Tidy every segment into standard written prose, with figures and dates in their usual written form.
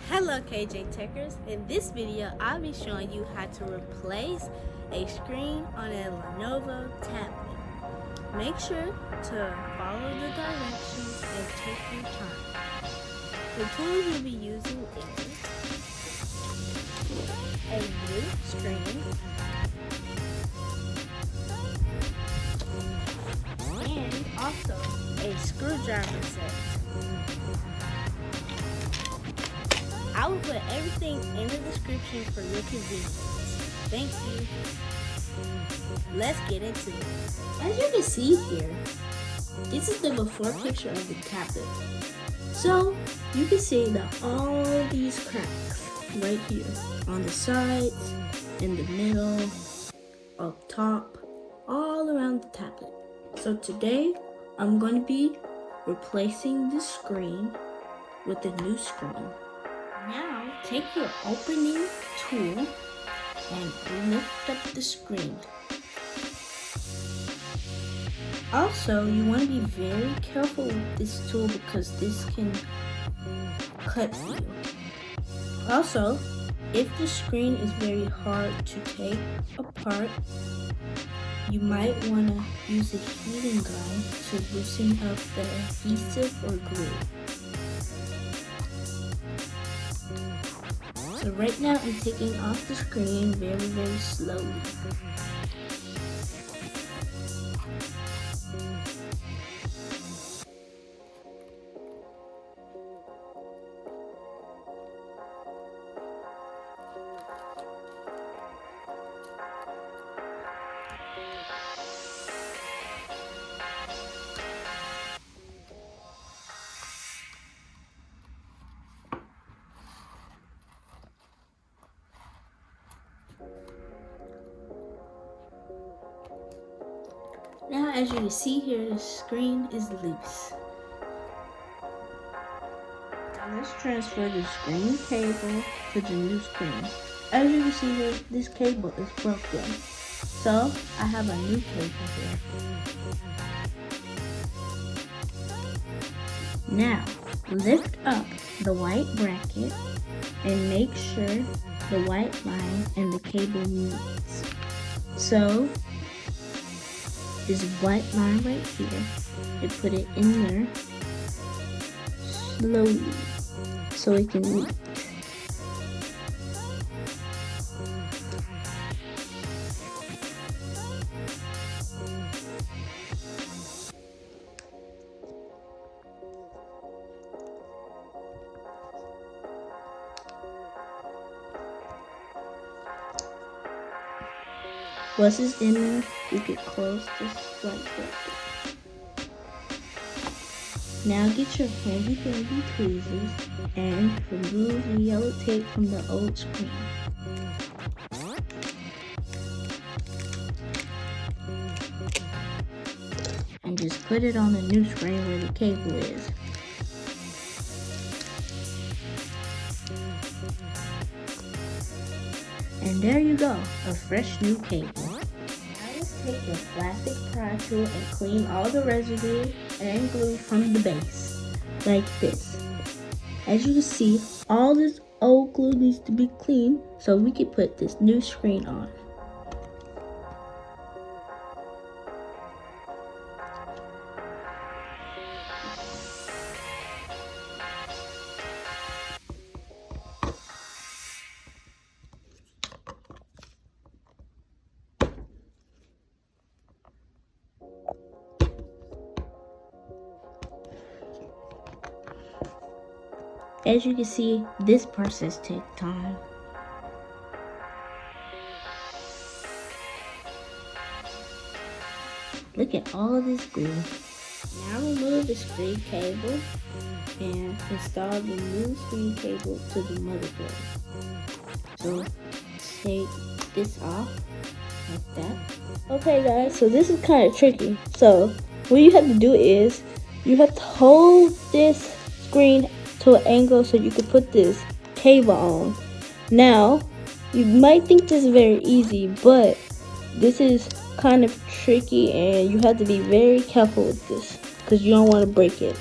Hello KJ Techers. In this video I'll be showing you how to replace a screen on a Lenovo tablet. Make sure to follow the directions and take your time. The tools you'll be using is a new screen and also a screwdriver set. I will put everything in the description for your convenience. Thank you. Let's get into it. As you can see here, this is the before picture of the tablet. So you can see that all these cracks right here on the sides, in the middle, up top, all around the tablet. So today I'm going to be replacing the screen with a new screen. Now, take your opening tool and lift up the screen. Also, you want to be very careful with this tool because this can cut you. Also, if the screen is very hard to take apart, you might want to use a heating gun to loosen up the adhesive or glue. So right now I'm taking off the screen very slowly. Now, as you can see here, the screen is loose. Now let's transfer the screen cable to the new screen. As you can see here, this cable is broken. So, I have a new cable here. Now, lift up the white bracket and make sure the white line and the cable meets. So, this white line right here, and put it in there slowly so it can meet. Once it's in there, you can close this white bracket. Now get your handy dandy tweezers and remove the yellow tape from the old screen. And just put it on the new screen where the cable is. And there you go, a fresh new cable. Now let's take your plastic pry tool and clean all the residue and glue from the base, like this. As you can see, all this old glue needs to be cleaned so we can put this new screen on. As you can see, this process takes time. Look at all of this glue. Now remove the screen cable and install the new screen cable to the motherboard. So take this off like that. Okay guys, so this is kind of tricky. So what you have to do is you have to hold this screen to an angle so you can put this cable on. Now, you might think this is very easy, but this is kind of tricky and you have to be very careful with this because you don't want to break it.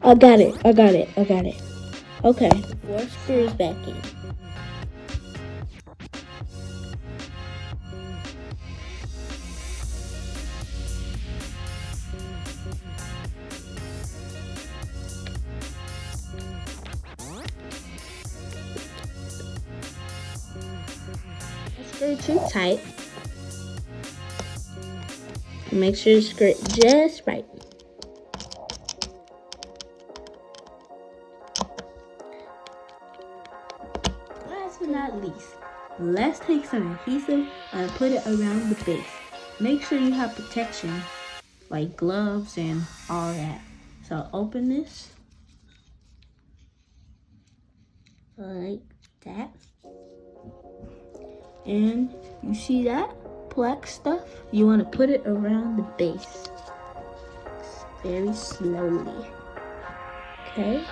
I got it. Okay, 4 screws back in. Screw too tight. Make sure you screw it just right. Last but not least, let's take some adhesive and put it around the base. Make sure you have protection like gloves and all that. So open this like that. And you see that black stuff? You want to put it around the base. Very slowly. Okay?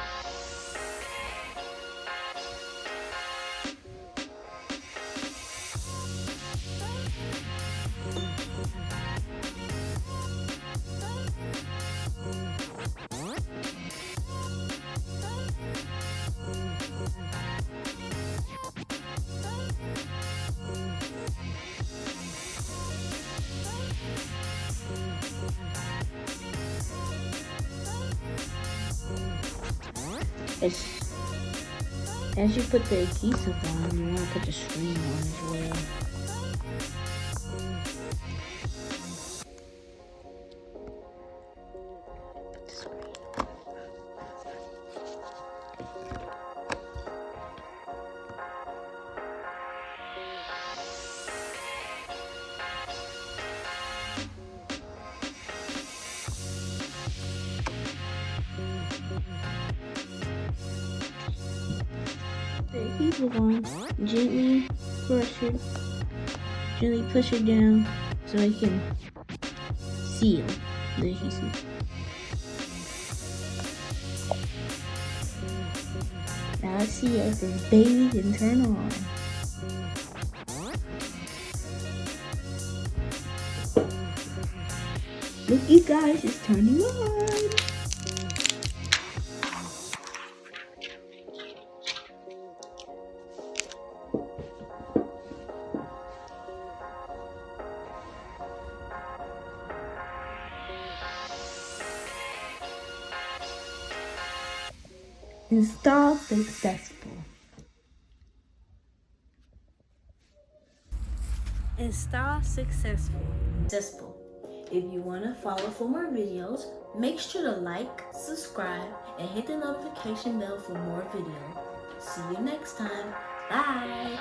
As you put the adhesive on, you want to put the screen on as well. The adhesive on, gently push it down so it can seal the adhesive. Now let's see if this baby can turn on. Look, you guys, it's turning on. Install successful. Install successful. If you want to follow for more videos, make sure to like, subscribe, and hit the notification bell for more videos. See you next time. Bye.